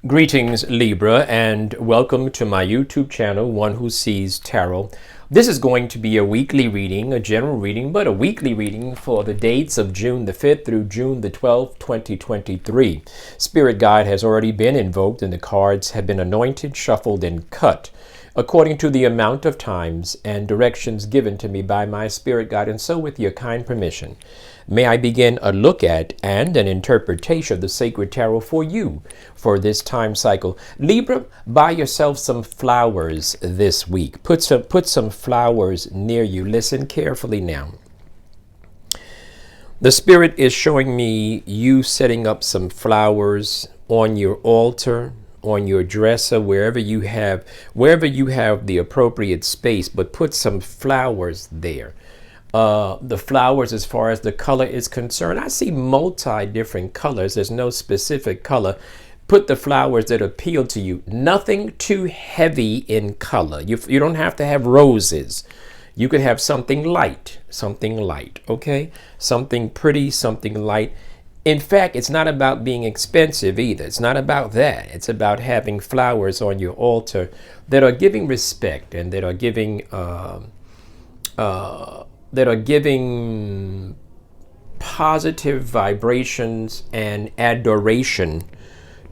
Greetings, Libra, and welcome to my YouTube channel, One Who Sees Tarot. This is going to be a weekly reading, a general reading, but a weekly reading for the dates of June the 5th through June the 12th, 2023. Spirit guide has already been invoked and the cards have been anointed, shuffled, and cut according to the amount of times and directions given to me by my spirit guide, and so with your kind permission, may I begin a look at and an interpretation of the sacred tarot for you for this time cycle. Libra, buy yourself some flowers this week. Put some flowers near you. Listen carefully now. The Spirit is showing me you setting up some flowers on your altar, on your dresser, wherever you have the appropriate space, but put some flowers there. The flowers, as far as the color is concerned, I see different colors. There's no specific color. Put the flowers that appeal to you. Nothing too heavy in color. You don't have to have roses. You could have something light, okay? Something pretty, something light. In fact, it's not about being expensive either. It's not about that. It's about having flowers on your altar that are giving respect and that are giving positive vibrations and adoration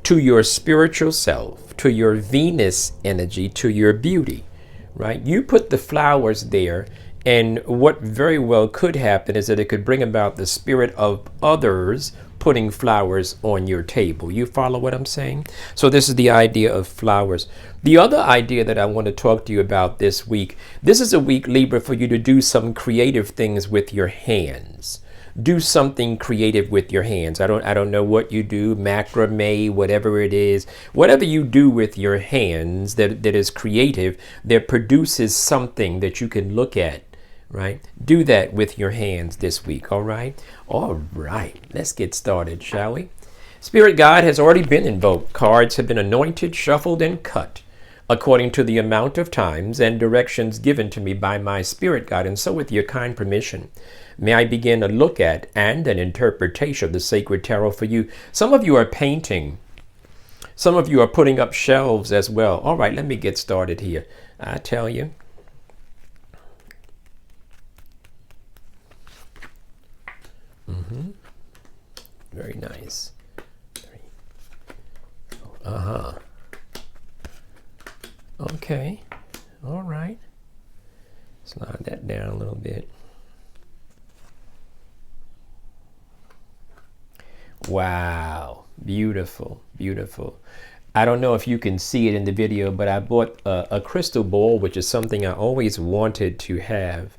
to your spiritual self, to your Venus energy, to your beauty, right? You put the flowers there, and what very well could happen is that it could bring about the spirit of others putting flowers on your table. You follow what I'm saying? So this is the idea of flowers. The other idea that I want to talk to you about this week, this is a week, Libra, for you to do some creative things with your hands. Do something creative with your hands. I don't know what you do, macrame, whatever it is. Whatever you do with your hands that is creative, that produces something that you can look at, right? Do that with your hands this week, all right? All right, let's get started, shall we? Spirit guide has already been invoked. Cards have been anointed, shuffled, and cut according to the amount of times and directions given to me by my spirit guide, and so with your kind permission, may I begin a look at and an interpretation of the sacred tarot for you. Some of you are painting. Some of you are putting up shelves as well. All right, let me get started here. I tell you. Very nice. Okay. All right. Slide that down a little bit. Wow. Beautiful. Beautiful. I don't know if you can see it in the video, but I bought a crystal ball, which is something I always wanted to have.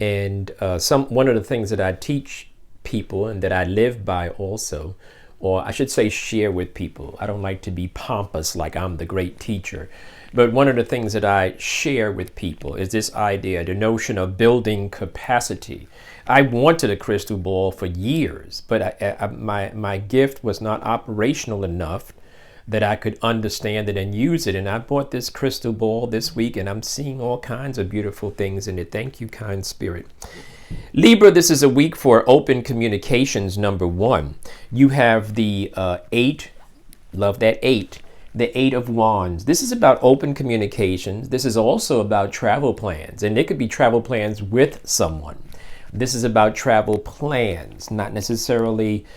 And one of the things that I teach people and that I live by also, or I should say share with people. I don't like to be pompous like I'm the great teacher. But one of the things that I share with people is this idea, the notion of building capacity. I wanted a crystal ball for years, but my gift was not operational enough that I could understand it and use it. And I bought this crystal ball this week, and I'm seeing all kinds of beautiful things in it. Thank you, kind spirit. Libra, this is a week for open communications, number one. You have the 8, love that 8, the 8 of Wands. This is about open communications. This is also about travel plans, and it could be travel plans with someone. This is about travel plans, not necessarily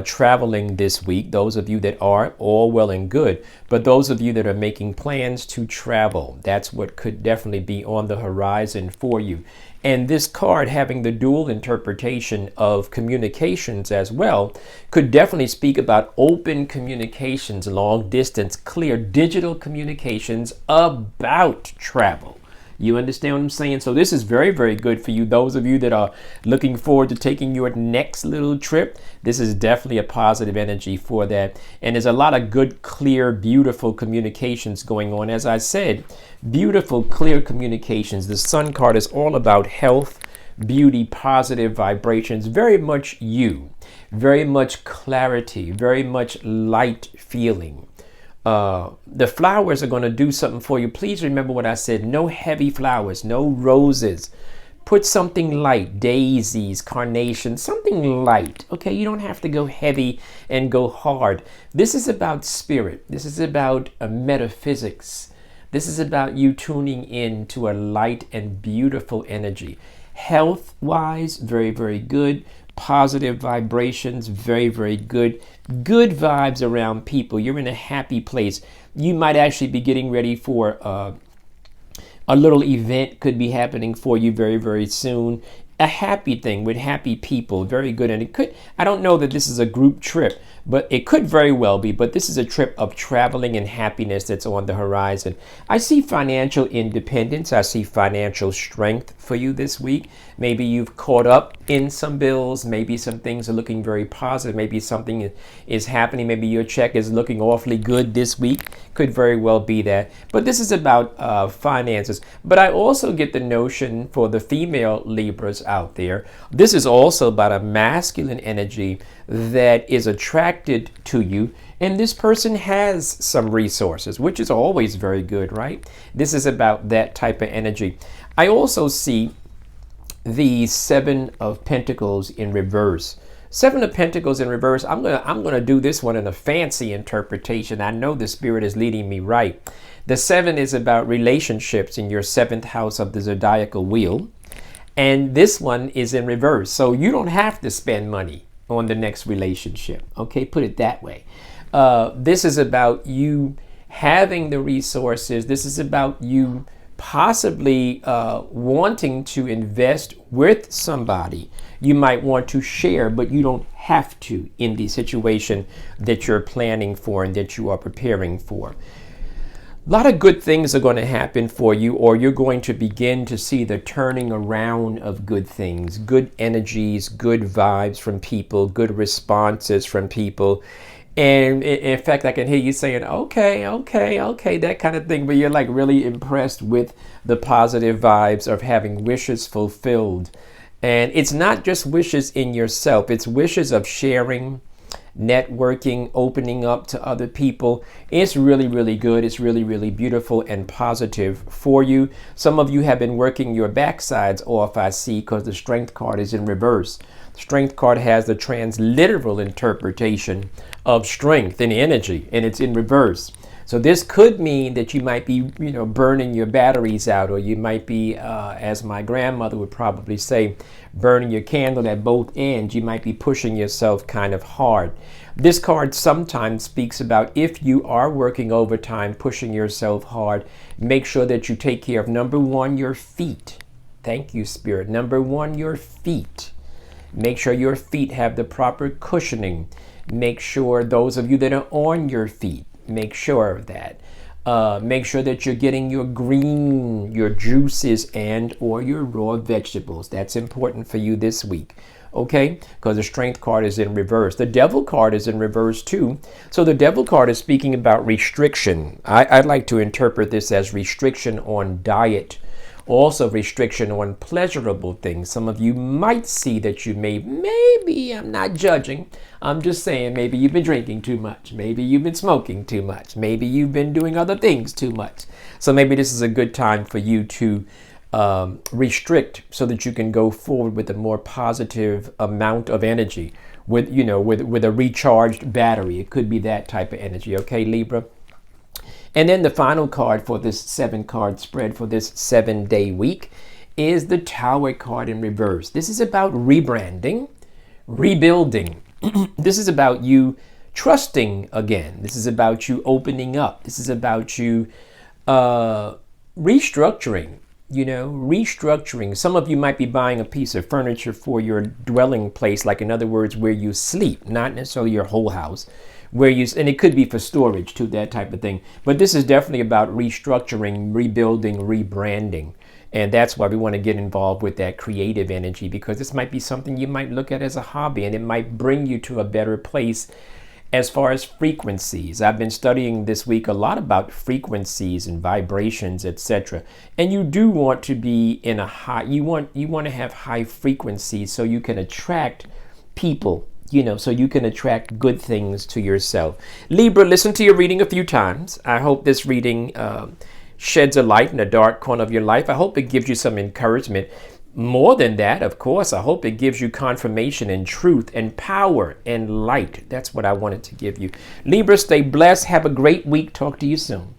traveling this week. Those of you that are, all well and good, but those of you that are making plans to travel, that's what could definitely be on the horizon for you. And this card, having the dual interpretation of communications as well, could definitely speak about open communications, long distance, clear digital communications about travel. You understand what I'm saying? So this is very, very good for you. Those of you that are looking forward to taking your next little trip, this is definitely a positive energy for that. And there's a lot of good, clear, beautiful communications going on. As I said, beautiful, clear communications. The Sun card is all about health, beauty, positive vibrations, very much you, very much clarity, very much light feeling. The flowers are going to do something for you. Please remember what I said. No heavy flowers, no roses. Put something light, daisies, carnations, something light. Okay, you don't have to go heavy and go hard. This is about spirit. This is about metaphysics. This is about you tuning in to a light and beautiful energy. Health-wise, very, very good. Positive vibrations, very, very good. Good vibes around people. You're in a happy place. You might actually be getting ready for a little event could be happening for you very, very soon. A happy thing with happy people, very good. And it could, I don't know that this is a group trip, but it could very well be. But this is a trip of traveling and happiness that's on the horizon. I see financial independence. I see financial strength for you this week. Maybe you've caught up in some bills. Maybe some things are looking very positive. Maybe something is happening. Maybe your check is looking awfully good this week. Could very well be that. But this is about finances. But I also get the notion for the female Libras out there, this is also about a masculine energy that is attracted to you. And this person has some resources, which is always very good, right? This is about that type of energy. I also see the Seven of Pentacles in reverse. Seven of Pentacles in reverse. I'm gonna do this one in a fancy interpretation. I know the spirit is leading me right. The seven is about relationships in your seventh house of the zodiacal wheel. And this one is in reverse. So you don't have to spend money on the next relationship. Okay, put it that way. This is about you having the resources. This is about you possibly wanting to invest with somebody. You might want to share, but you don't have to in the situation that you're planning for and that you are preparing for. A lot of good things are going to happen for you, or you're going to begin to see the turning around of good things, good energies, good vibes from people, good responses from people. And in fact, I can hear you saying, okay, that kind of thing. But you're like really impressed with the positive vibes of having wishes fulfilled. And it's not just wishes in yourself. It's wishes of sharing, networking, opening up to other people. It's really, really good. It's really, really beautiful and positive for you. Some of you have been working your backsides off, I see, because the Strength card is in reverse. The Strength card has the transliteral interpretation of strength and energy, and it's in reverse. So this could mean that you might be, burning your batteries out, or you might be, as my grandmother would probably say, burning your candle at both ends. You might be pushing yourself kind of hard. This card sometimes speaks about if you are working overtime, pushing yourself hard, make sure that you take care of, number one, your feet. Thank you, Spirit. Number one, your feet. Make sure your feet have the proper cushioning. Make sure those of you that are on your feet, make sure of that. Make sure that you're getting your green, your juices and or your raw vegetables. That's important for you this week. Okay? Because the Strength card is in reverse. The Devil card is in reverse too. So the Devil card is speaking about restriction. I'd like to interpret this as restriction on diet. Also restriction on pleasurable things. Some of you might see that you maybe, I'm not judging, I'm just saying maybe you've been drinking too much. Maybe you've been smoking too much. Maybe you've been doing other things too much. So maybe this is a good time for you to restrict so that you can go forward with a more positive amount of energy with a recharged battery. It could be that type of energy. Okay, Libra? And then the final card for this 7-card spread for this 7-day week is the Tower card in reverse. This is about rebranding, rebuilding. This is about you trusting again. This is about you opening up. This is about you restructuring, restructuring. Some of you might be buying a piece of furniture for your dwelling place, like in other words, where you sleep, not necessarily your whole house. And it could be for storage too, that type of thing. But this is definitely about restructuring, rebuilding, rebranding. And that's why we want to get involved with that creative energy, because this might be something you might look at as a hobby, and it might bring you to a better place as far as frequencies. I've been studying this week a lot about frequencies and vibrations, etc. And you do want to be in a high, you want to have high frequencies so you can attract people, so you can attract good things to yourself. Libra, listen to your reading a few times. I hope this reading sheds a light in a dark corner of your life. I hope it gives you some encouragement. more than that, of course, I hope it gives you confirmation and truth and power and light. That's what I wanted to give you. Libra, stay blessed. Have a great week. Talk to you soon.